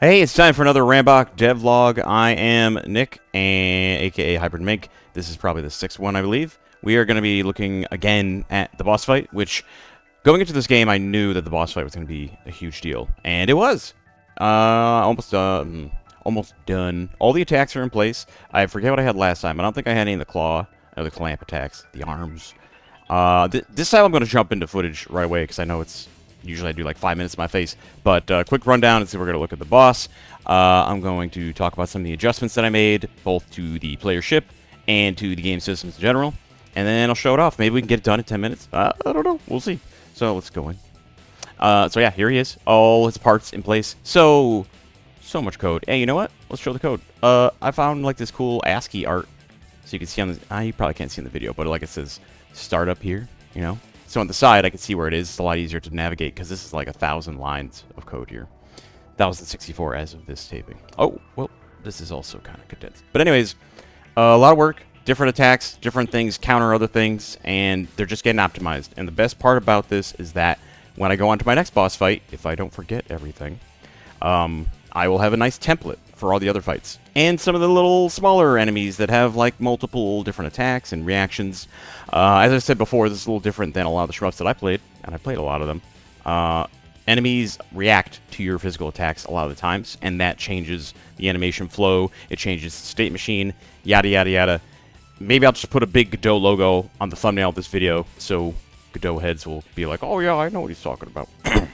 Hey, it's time for another RAMMBOCK Dev Log. I am Nick, aka Hybrid Mink. This is probably the sixth one, I believe. We are going to be looking again at the boss fight, which, going into this game, I knew that the boss fight was going to be a huge deal. And it was! Almost done. All the attacks are in place. I forget what I had last time. I don't think I had any of the claw, or the clamp attacks, the arms. This time I'm going to jump into footage right away, because I know it's... Usually I do like 5 minutes of my face, but quick rundown, and so we're going to look at the boss. I'm going to talk about some of the adjustments that I made, both to the player ship and to the game systems in general, and then I'll show it off. Maybe we can get it done in 10 minutes. I don't know. We'll see. So let's go in. So yeah, here he is. All his parts in place. So much code. Hey, you know what? Let's show the code. I found like this cool ASCII art, so you can see on the... you probably can't see in the video, but like it says start up here, you know? So on the side, I can see where it is. It's a lot easier to navigate because this is like 1,000 lines of code here. 1,064 as of this taping. Oh, well, this is also kind of condensed. But anyways, a lot of work, different attacks, different things, counter other things, and they're just getting optimized. And the best part about this is that when I go on to my next boss fight, if I don't forget everything, I will have a nice template for all the other fights. And some of the little smaller enemies that have like multiple different attacks and reactions. As I said before, this is a little different than a lot of the shmups that I played, and I played a lot of them. Enemies react to your physical attacks a lot of the times, and that changes the animation flow, it changes the state machine, yada yada yada. Maybe I'll just put a big Godot logo on the thumbnail of this video, so Godot heads will be like, oh yeah, I know what he's talking about. But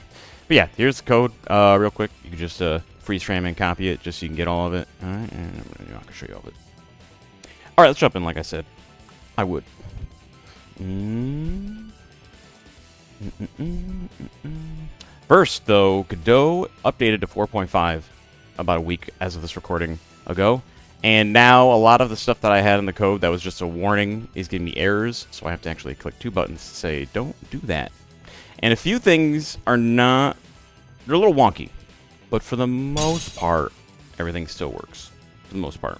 yeah, here's the code, real quick. You can just freeze frame and copy it, just so you can get all of it. Alright, and I'm not gonna show you all of it. Alright, let's jump in like I said. I would. First, though, Godot updated to 4.5 about a week as of this recording ago. And now a lot of the stuff that I had in the code that was just a warning is giving me errors. So I have to actually click two buttons to say, don't do that. And a few things are not... They're a little wonky. But for the most part, everything still works. For the most part.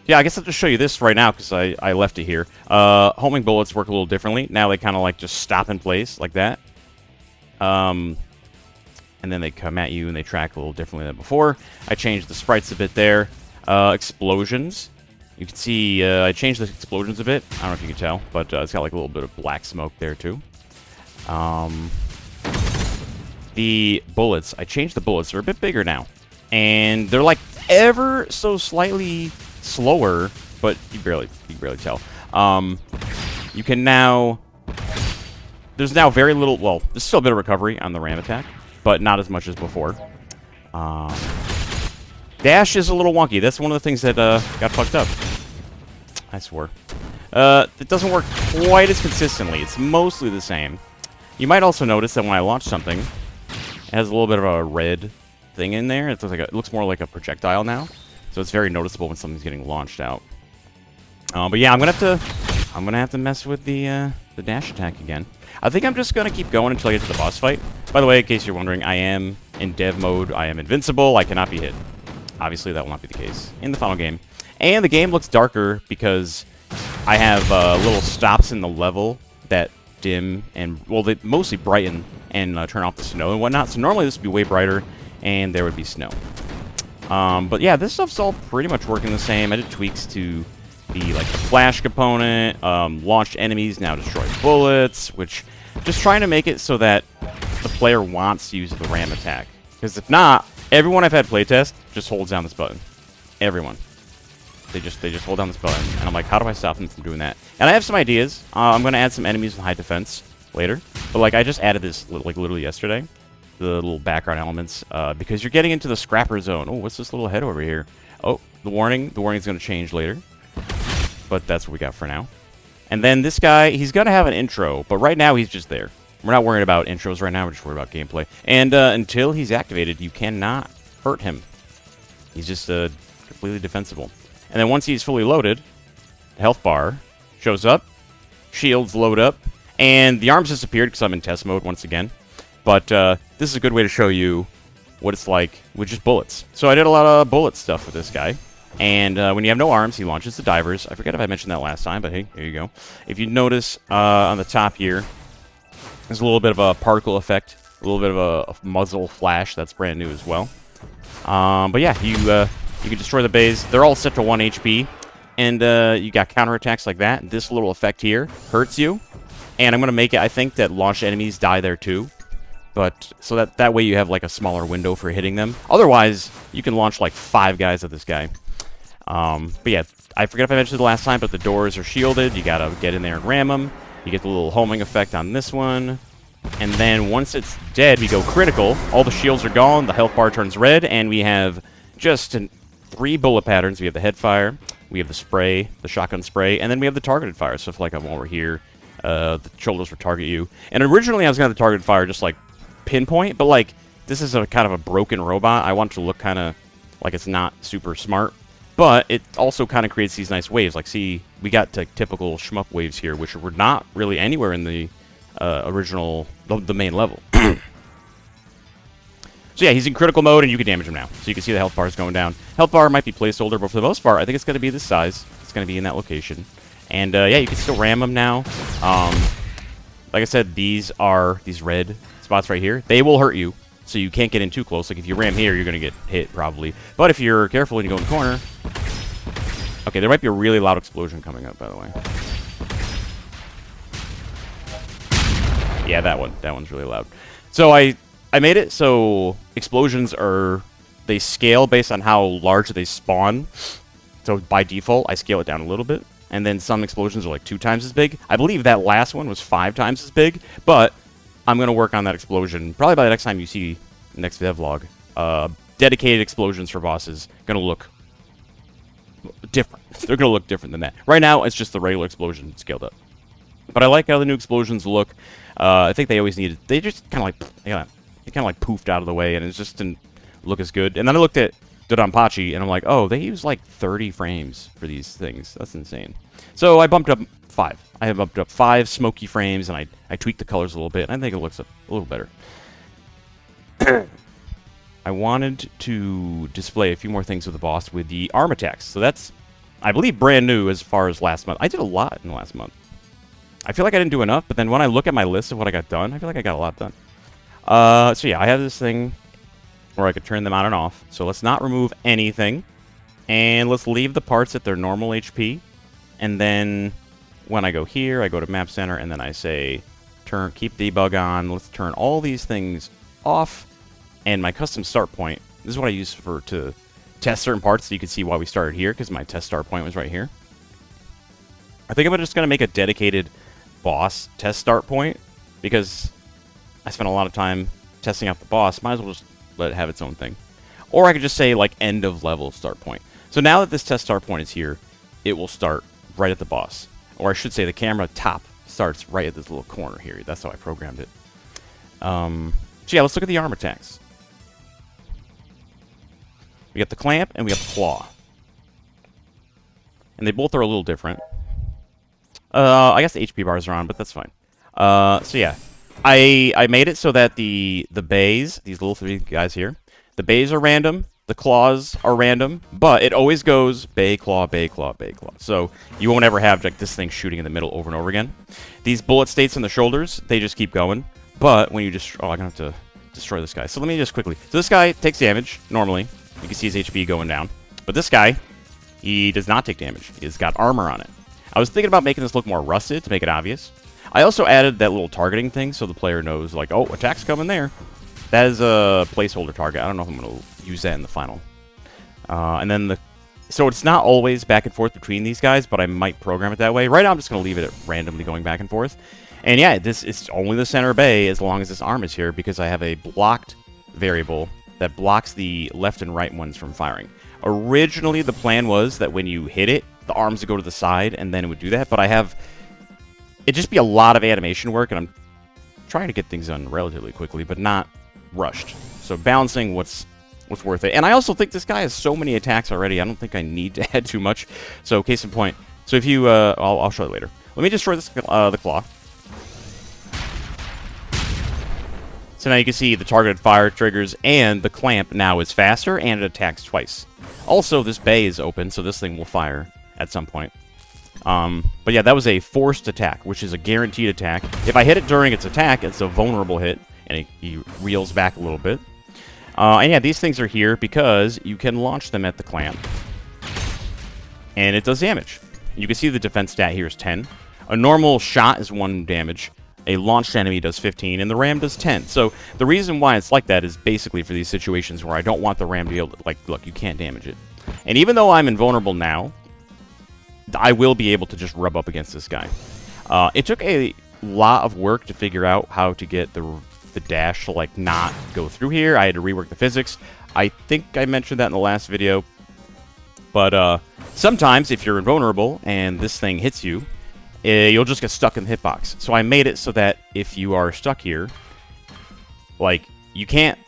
Yeah, I guess I'll just show you this right now because I left it here. Homing bullets work a little differently. Now they kind of like just stop in place like that. And then they come at you and they track a little differently than before. I changed the sprites a bit there. Explosions. You can see I changed the explosions a bit. I don't know if you can tell, but it's got like a little bit of black smoke there too. The bullets. I changed the bullets. They're a bit bigger now. And they're like ever so slightly slower, but you can barely tell. You can now... There's now very little... Well, there's still a bit of recovery on the ram attack, but not as much as before. Dash is a little wonky. That's one of the things that got fucked up. I swear. It doesn't work quite as consistently. It's mostly the same. You might also notice that when I launch something, it has a little bit of a red thing in there. It looks more like a projectile now. So it's very noticeable when something's getting launched out. But yeah, I'm gonna have to mess with the dash attack again. I think I'm just gonna keep going until I get to the boss fight. By the way, in case you're wondering, I am in dev mode. I am invincible. I cannot be hit. Obviously, that will not be the case in the final game. And the game looks darker because I have little stops in the level that dim and, well, they mostly brighten and turn off the snow and whatnot. So normally this would be way brighter and there would be snow. But yeah, this stuff's all pretty much working the same. I did tweaks to the like the flash component, launched enemies now destroy bullets, which just trying to make it so that the player wants to use the ram attack. Because if not, everyone I've had playtest just holds down this button. Everyone. They just hold down this button, and I'm like, how do I stop them from doing that? And I have some ideas. I'm gonna add some enemies with high defense later, but like I just added this like literally yesterday. The little background elements, because you're getting into the scrapper zone. Oh, what's this little head over here? Oh, the warning. The warning's going to change later. But that's what we got for now. And then this guy, he's going to have an intro, but right now he's just there. We're not worried about intros right now. We're just worried about gameplay. And until he's activated, you cannot hurt him. He's just completely defensible. And then once he's fully loaded, the health bar shows up, shields load up, and the arms disappeared because I'm in test mode once again. But this is a good way to show you what it's like with just bullets. So I did a lot of bullet stuff with this guy. And when you have no arms, he launches the divers. I forget if I mentioned that last time, but hey, here you go. If you notice on the top here, there's a little bit of a particle effect A little bit of a muzzle flash. That's brand new as well. But yeah, you can destroy the bays. They're all set to 1 HP. And you got counterattacks like that. This little effect here hurts you. And I'm going to make it, I think, that launched enemies die there too. But so that way you have like a smaller window for hitting them. Otherwise, you can launch like 5 guys at this guy. But yeah, I forget if I mentioned it the last time, but the doors are shielded. You got to get in there and ram them. You get the little homing effect on this one. And then once it's dead, we go critical. All the shields are gone. The health bar turns red. And we have just 3 bullet patterns. We have the head fire. We have the spray, the shotgun spray, and then we have the targeted fire. So if like I'm over here, the shoulders will target you. And originally I was going to have the targeted fire just like pinpoint, but like this is a kind of a broken robot. I want it to look kind of like it's not super smart, but it also kind of creates these nice waves. Like see, we got typical shmup waves here, which were not really anywhere in the original, the main level. So yeah, he's in critical mode, and you can damage him now. So you can see the health bar is going down. Health bar might be placeholder, but for the most part, I think it's going to be this size. It's going to be in that location. And yeah, you can still ram them now. Like I said, these red spots right here. They will hurt you, so you can't get in too close. Like if you ram here, you're going to get hit probably. But if you're careful and you go in the corner... Okay, there might be a really loud explosion coming up, by the way. Yeah, that one. That one's really loud. So I made it so explosions they scale based on how large they spawn. So by default, I scale it down a little bit. And then some explosions are like 2 times as big. I believe that last one was 5 times as big. But I'm going to work on that explosion. Probably by the next time you see the next devlog. Dedicated explosions for bosses. Going to look different. They're going to look different than that. Right now, it's just the regular explosion scaled up. But I like how the new explosions look. I think they always needed... They just kind of like... It kind of like poofed out of the way, and it just didn't look as good. And then I looked at Dodonpachi, and I'm like, oh, they use like 30 frames for these things. That's insane. So I bumped up 5. I have bumped up 5 smoky frames, and I tweaked the colors a little bit, and I think it looks a little better. I wanted to display a few more things with the boss with the arm attacks. So that's, I believe, brand new as far as last month. I did a lot in the last month. I feel like I didn't do enough, but then when I look at my list of what I got done, I feel like I got a lot done. So yeah, I have this thing where I could turn them on and off. So let's not remove anything. And let's leave the parts at their normal HP. And then when I go here, I go to Map Center, and then I say, keep debug on. Let's turn all these things off. And my custom start point, this is what I use to test certain parts, so you can see why we started here, because my test start point was right here. I think I'm just going to make a dedicated boss test start point, because I spent a lot of time testing out the boss. Might as well just let it have its own thing. Or I could just say, like, end of level start point. So now that this test start point is here, it will start right at the boss. Or I should say the camera top starts right at this little corner here. That's how I programmed it. So yeah, let's look at the arm attacks. We got the clamp and we got the claw. And they both are a little different. I guess the HP bars are on, but that's fine. So yeah. I made it so that the bays, these little 3 guys here, the bays are random, the claws are random, but it always goes bay, claw, bay, claw, bay, claw. So you won't ever have like this thing shooting in the middle over and over again. These bullet states in the shoulders, they just keep going. But when you just... Oh, I'm going to have to destroy this guy. So let me just quickly... So this guy takes damage, normally. You can see his HP going down. But this guy, he does not take damage. He's got armor on it. I was thinking about making this look more rusted to make it obvious. I also added that little targeting thing so the player knows, like, oh, attack's coming there. That is a placeholder target. I don't know if I'm going to use that in the final. And then so it's not always back and forth between these guys, but I might program it that way. Right now, I'm just going to leave it randomly going back and forth. And yeah, it's only the center bay as long as this arm is here, because I have a blocked variable that blocks the left and right ones from firing. Originally, the plan was that when you hit it, the arms would go to the side, and then it would do that. But it'd just be a lot of animation work, and I'm trying to get things done relatively quickly, but not rushed. So balancing what's worth it. And I also think this guy has so many attacks already, I don't think I need to add too much. So case in point. So if you... I'll show you later. Let me destroy this, the claw. So now you can see the targeted fire triggers, and the clamp now is faster, and it attacks twice. Also, this bay is open, so this thing will fire at some point. But yeah, that was a forced attack, which is a guaranteed attack. If I hit it during its attack, it's a vulnerable hit. And he reels back a little bit. And yeah, these things are here because you can launch them at the clamp. And it does damage. You can see the defense stat here is 10. A normal shot is 1 damage. A launched enemy does 15, and the ram does 10. So the reason why it's like that is basically for these situations where I don't want the ram to be able to, like, look, you can't damage it. And even though I'm invulnerable now, I will be able to just rub up against this guy. It took a lot of work to figure out how to get the dash to, like, not go through here. I had to rework the physics. I think I mentioned that in the last video. But sometimes, if you're invulnerable and this thing hits you, you'll just get stuck in the hitbox. So I made it so that if you are stuck here, like, you can't,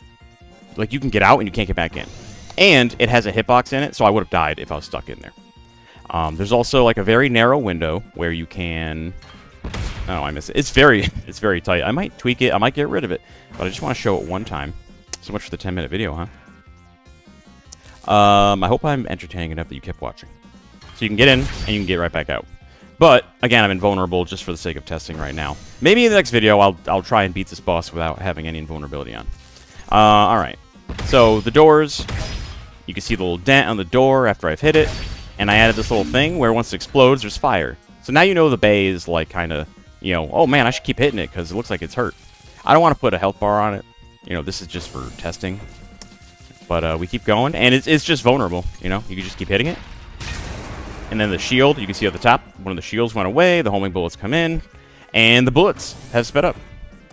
like, you can get out and you can't get back in. And it has a hitbox in it, so I would have died if I was stuck in there. There's also, like, a very narrow window where you can... Oh, I missed it. It's very tight. I might tweak it. I might get rid of it. But I just want to show it one time. So much for the 10-minute video, huh? I hope I'm entertaining enough that you kept watching. So you can get in, and you can get right back out. But, again, I'm invulnerable just for the sake of testing right now. Maybe in the next video, I'll try and beat this boss without having any invulnerability on. Alright. So, the doors. You can see the little dent on the door after I've hit it. And I added this little thing where once it explodes, there's fire. So now you know the bay is, like, kind of, you know, oh man, I should keep hitting it because it looks like it's hurt. I don't want to put a health bar on it. You know, this is just for testing. But we keep going, and it's just vulnerable, you know? You can just keep hitting it. And then the shield, you can see at the top, one of the shields went away, the homing bullets come in, and the bullets have sped up.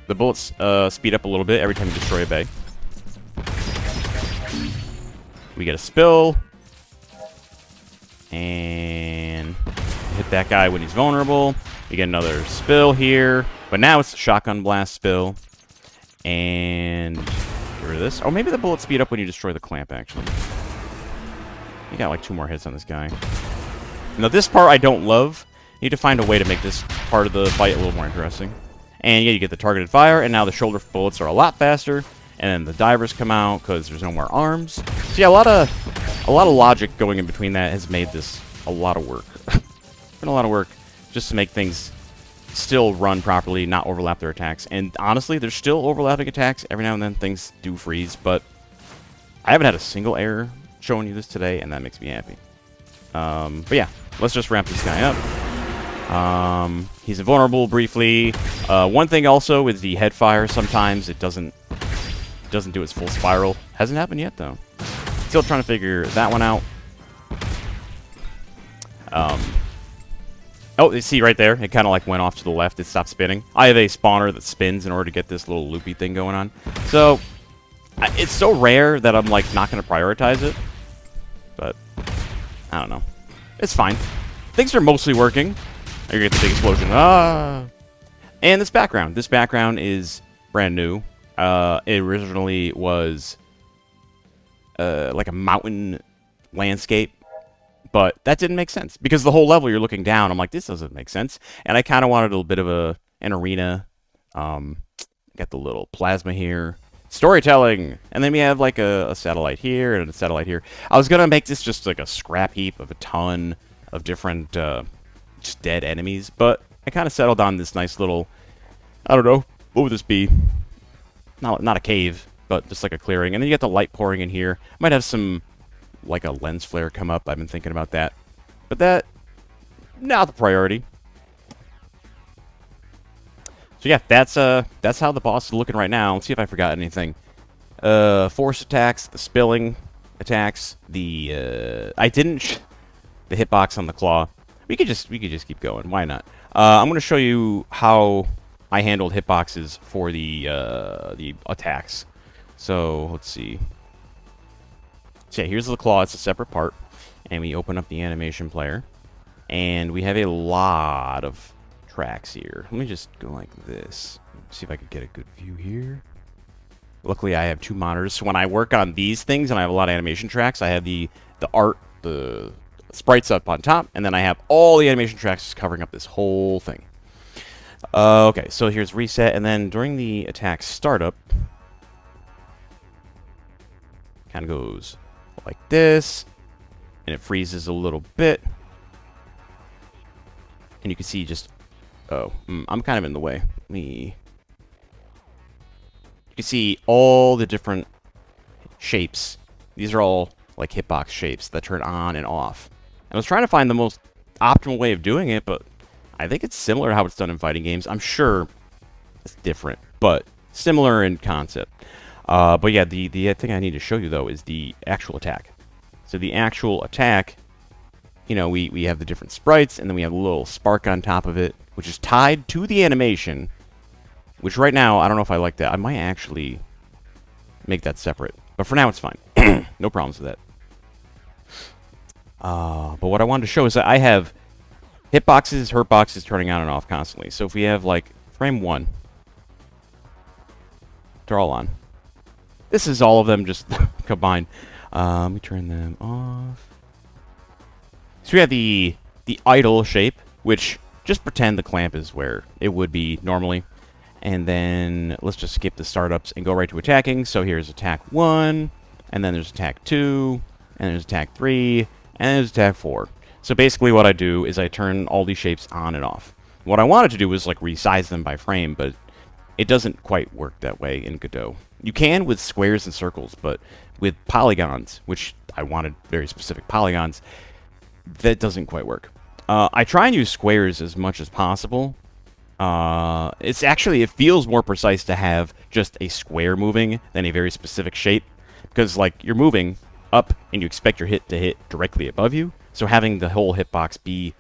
The bullets speed up a little bit every time you destroy a bay. We get a spill. And hit that guy when he's vulnerable. We get another spill here. But now it's the shotgun blast spill. And get rid of this. Oh, maybe the bullets speed up when you destroy the clamp, actually. You got like 2 more hits on this guy. Now, this part I don't love. You need to find a way to make this part of the fight a little more interesting. And yeah, you get the targeted fire, and now the shoulder bullets are a lot faster. And then the divers come out because there's no more arms. So yeah, a lot of logic going in between that has made this a lot of work. Been a lot of work just to make things still run properly, not overlap their attacks. And honestly, there's still overlapping attacks. Every now and then things do freeze, but I haven't had a single error showing you this today, and that makes me happy. But yeah, let's just ramp this guy up. He's invulnerable briefly. One thing also is the head fire. Sometimes it doesn't do its full spiral. Hasn't happened yet, though. Still trying to figure that one out. Oh, you see right there? It kind of like went off to the left. It stopped spinning. I have a spawner that spins in order to get this little loopy thing going on. So, it's so rare that I'm like not going to prioritize it. But, I don't know. It's fine. Things are mostly working. You get the big explosion. Ah! And this background. This background is brand new. It originally was like a mountain landscape, but that didn't make sense because the whole level you're looking down. I'm like, this doesn't make sense, and I kind of wanted a little bit of an arena. Got the little plasma here, storytelling, and then we have like a satellite here and a satellite here. I was gonna make this just like a scrap heap of a ton of different just dead enemies, but I kind of settled on this nice little, I don't know, what would this be? Not a cave, but just like a clearing. And then you get the light pouring in here. Might have some, like a lens flare come up. I've been thinking about that. But that, not the priority. So yeah, that's how the boss is looking right now. Let's see if I forgot anything. Force attacks, the spilling attacks, the, the hitbox on the claw. We could just keep going. Why not? I'm going to show you how I handled hitboxes for the attacks. So let's see. So yeah, here's the claw. It's a separate part, and we open up the animation player, and we have a lot of tracks here. Let me just go like this. See if I could get a good view here. Luckily, I have 2 monitors, so when I work on these things and I have a lot of animation tracks, I have the art, the sprites up on top, and then I have all the animation tracks covering up this whole thing. Okay, so here's reset, and then during the attack startup, kind of goes like this, and it freezes a little bit, and you can see just, oh, I'm kind of in the way. Let me you see all the different shapes. These are all like hitbox shapes that turn on and off. I was trying to find the most optimal way of doing it, but I think it's similar to how it's done in fighting games. I'm sure it's different, but similar in concept. But yeah, the thing I need to show you, though, is the actual attack. So the actual attack, you know, we have the different sprites, and then we have a little spark on top of it, which is tied to the animation, which right now, I don't know if I like that. I might actually make that separate. But for now, it's fine. No problems with that. But what I wanted to show is that I have hitboxes, hurtboxes turning on and off constantly. So if we have, like, frame 1, they're all on. This is all of them just combined. Let me turn them off. So we have the idle shape, which just pretend the clamp is where it would be normally. And then let's just skip the startups and go right to attacking. So here's attack 1, and then there's attack 2, and there's attack 3, and there's attack 4. So basically what I do is I turn all these shapes on and off. What I wanted to do was like resize them by frame, but it doesn't quite work that way in Godot. You can with squares and circles, but with polygons, which I wanted very specific polygons, that doesn't quite work. I try and use squares as much as possible. It feels more precise to have just a square moving than a very specific shape, because like you're moving up and you expect your hit to hit directly above you, so having the whole hitbox be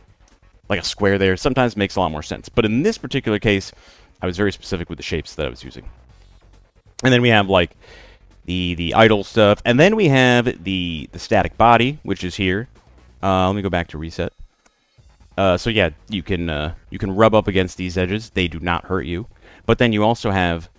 like a square there sometimes makes a lot more sense. But in this particular case, I was very specific with the shapes that I was using. And then we have like the idle stuff, and then we have the static body, which is here. Let me go back to reset. So yeah, you can rub up against these edges. They do not hurt you. But then you also have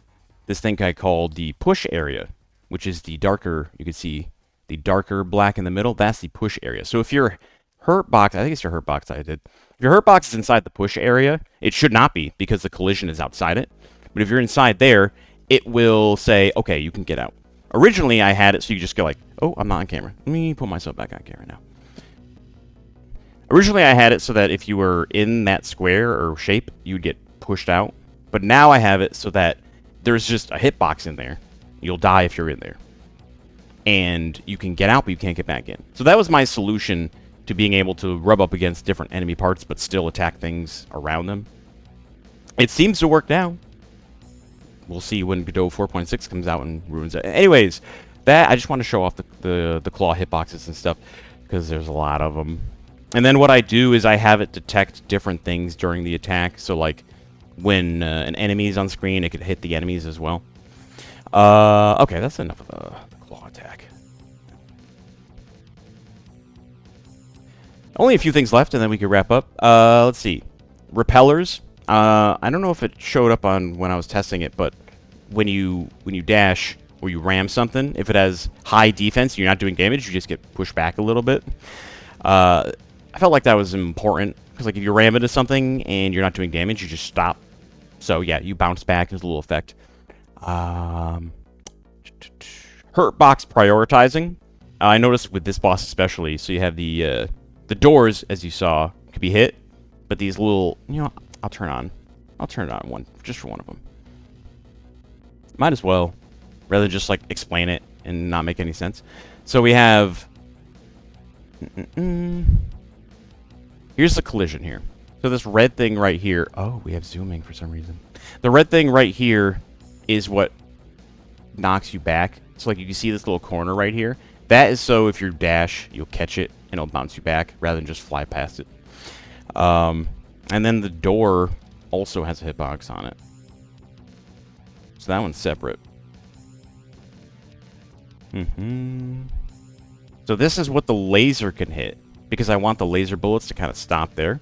this thing I call the push area, which is the darker, you can see the darker black in the middle. That's the push area. So if your hurtbox, I think it's your hurtbox I did. If your hurtbox is inside the push area, it should not be because the collision is outside it. But if you're inside there, it will say, okay, you can get out. Originally, I had it so you just go like, oh, I'm not on camera. Let me put myself back on camera now. Originally, I had it so that if you were in that square or shape, you'd get pushed out. But now I have it so that there's just a hitbox in there. You'll die if you're in there. And you can get out, but you can't get back in. So that was my solution to being able to rub up against different enemy parts, but still attack things around them. It seems to work now. We'll see when Godot 4.6 comes out and ruins it. Anyways, that I just want to show off the claw hitboxes and stuff, because there's a lot of them. And then what I do is I have it detect different things during the attack. So like when an enemy is on screen, it could hit the enemies as well. Okay, that's enough of the claw attack. Only a few things left, and then we can wrap up. Let's see. Repellers. I don't know if it showed up on when I was testing it, but when you dash or you ram something, if it has high defense, you're not doing damage, you just get pushed back a little bit. I felt like that was important, because like if you ram into something and you're not doing damage, you just stop. So yeah, you bounce back. There's a little effect. Hurtbox prioritizing. I noticed with this boss especially. So you have the doors, as you saw, could be hit, but these little, you know, I'll turn it on just for one of them. Might as well, rather than just like explain it and not make any sense. So we have. Here's the collision here. So this red thing right here. Oh, we have zooming for some reason. The red thing right here is what knocks you back. So like you can see this little corner right here. That is so if you dash, you'll catch it and it'll bounce you back rather than just fly past it. And then the door also has a hitbox on it. So that one's separate. So this is what the laser can hit, because I want the laser bullets to kind of stop there.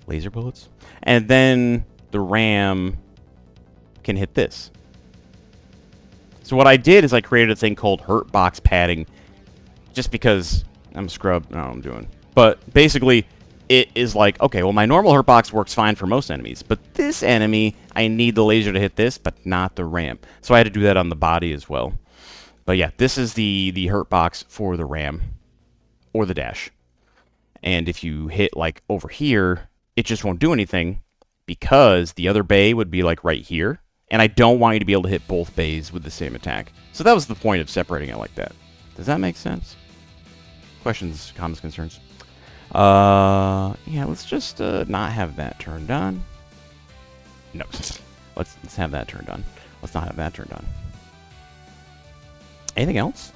Laser bullets. And then the RAM can hit this. So what I did is I created a thing called hurtbox padding, just because I'm a scrub. I don't know what I'm doing. But basically, it is like, okay, well, my normal hurtbox works fine for most enemies, but this enemy, I need the laser to hit this, but not the RAM. So I had to do that on the body as well. But yeah, this is the hurtbox for the RAM or the dash. And if you hit like over here, it just won't do anything, because the other bay would be like right here, and I don't want you to be able to hit both bays with the same attack. So that was the point of separating it like that. Does that make sense? Questions, comments, concerns? Yeah, let's just not have that turned on. No, let's have that turned on. Let's not have that turned on. Anything else?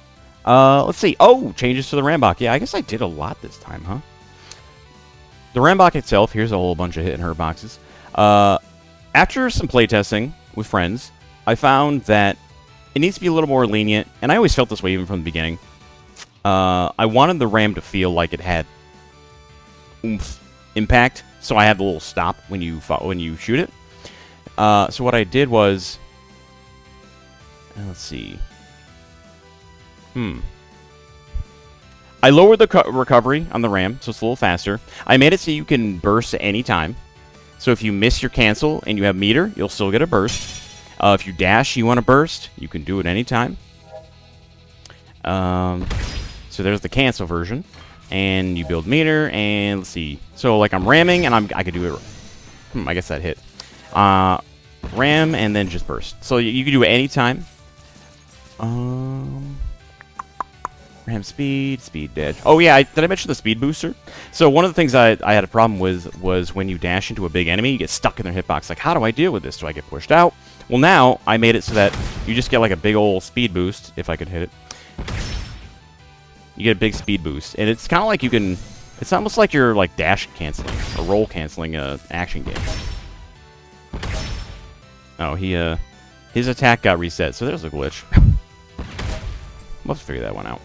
Let's see. Oh, changes to the RAMMBOK. Yeah, I guess I did a lot this time, huh? The RAMMBOK itself, here's a whole bunch of hit and hurt boxes. After some playtesting with friends, I found that it needs to be a little more lenient, and I always felt this way even from the beginning. I wanted the RAM to feel like it had oomph, impact, so I had the little stop when you shoot it. So what I did was, let's see. I lowered the recovery on the RAM, so it's a little faster. I made it so you can burst at any time. So if you miss your cancel and you have meter, you'll still get a burst. If you dash, you want to burst, you can do it anytime. So there's the cancel version. And you build meter, and let's see. So like I'm ramming, and I could do it. I guess that hit. Ram, and then just burst. So you can do it anytime. Ram speed, speed dash. Oh yeah, did I mention the speed booster? So one of the things I had a problem with was when you dash into a big enemy, you get stuck in their hitbox. Like, how do I deal with this? Do I get pushed out? Well, now I made it so that you just get like a big old speed boost, if I could hit it. You get a big speed boost, and it's kind of like you can... It's almost like you're like dash canceling, or roll canceling a action game. Oh, his attack got reset, so there's a glitch. Let's figure that one out.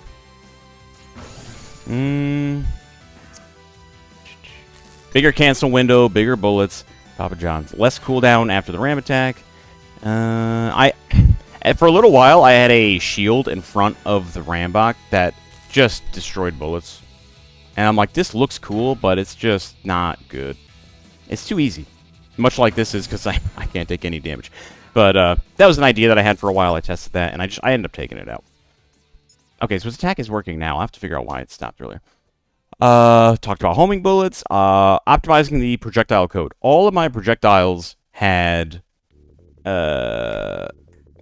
Bigger cancel window, bigger bullets. Papa John's. Less cooldown after the ram attack. For a little while, I had a shield in front of the RAMMBOK that just destroyed bullets. And I'm like, this looks cool, but it's just not good. It's too easy. Much like this is, because I can't take any damage. But that was an idea that I had for a while. I tested that, and I ended up taking it out. Okay, so his attack is working now. I'll have to figure out why it stopped earlier. Talked about homing bullets. Optimizing the projectile code. All of my projectiles had... they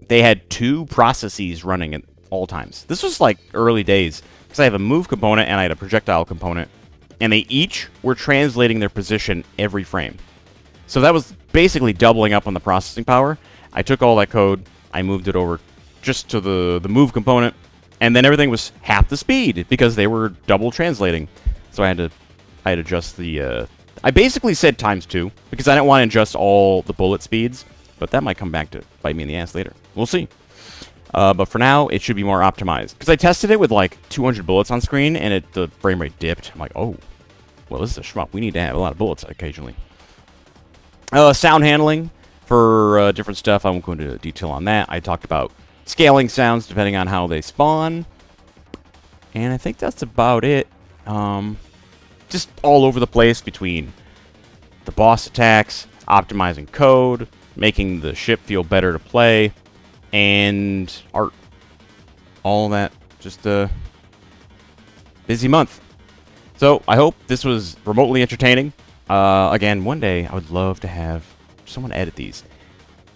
had 2 processes running at all times. This was like early days. Because I have a move component and I had a projectile component. And they each were translating their position every frame. So that was basically doubling up on the processing power. I took all that code, I moved it over just to the move component, and then everything was half the speed because they were double translating. So I had to adjust the... I basically said ×2 because I didn't want to adjust all the bullet speeds, but that might come back to bite me in the ass later. We'll see. But for now, it should be more optimized. Because I tested it with like 200 bullets on screen, and the frame rate dipped. I'm like, oh, well, this is a shmup. We need to have a lot of bullets occasionally. Sound handling for different stuff. I won't go into detail on that. I talked about scaling sounds depending on how they spawn. And I think that's about it. Just all over the place between the boss attacks, optimizing code, making the ship feel better to play, and art. All that. Just a busy month. So I hope this was remotely entertaining. Again, one day I would love to have someone edit these.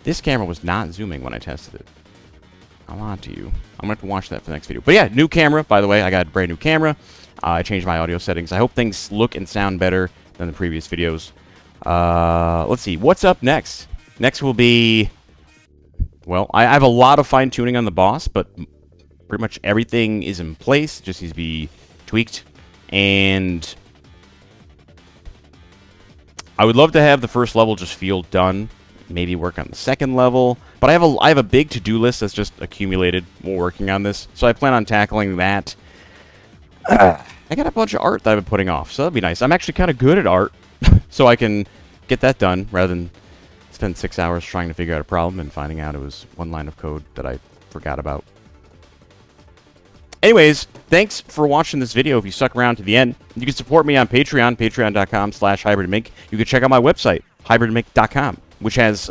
This camera was not zooming when I tested it. I'm on to you. I'm going to have to watch that for the next video. But yeah, new camera, by the way. I got a brand new camera. I changed my audio settings. I hope things look and sound better than the previous videos. Let's see. What's up next? Next will be... Well, I have a lot of fine-tuning on the boss, but pretty much everything is in place. It just needs to be tweaked. And I would love to have the first level just feel done. Maybe work on the second level. But I have a big to-do list that's just accumulated while working on this. So I plan on tackling that. I got a bunch of art that I've been putting off, so that'd be nice. I'm actually kind of good at art, so I can get that done rather than spend 6 hours trying to figure out a problem and finding out it was one line of code that I forgot about. Anyways, thanks for watching this video. If you stuck around to the end, you can support me on Patreon, patreon.com/hybridmink. You can check out my website, hybridmink.com, which has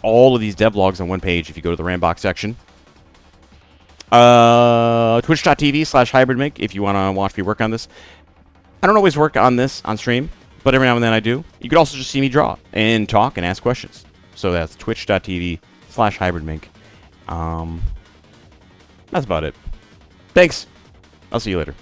all of these devlogs on one page if you go to the RAMMBOK section. Twitch.tv/hybridmink if you want to watch me work on this. I don't always work on this on stream, but every now and then I do. You could also just see me draw and talk and ask questions. So that's twitch.tv /hybridmink. That's about it. Thanks. I'll see you later.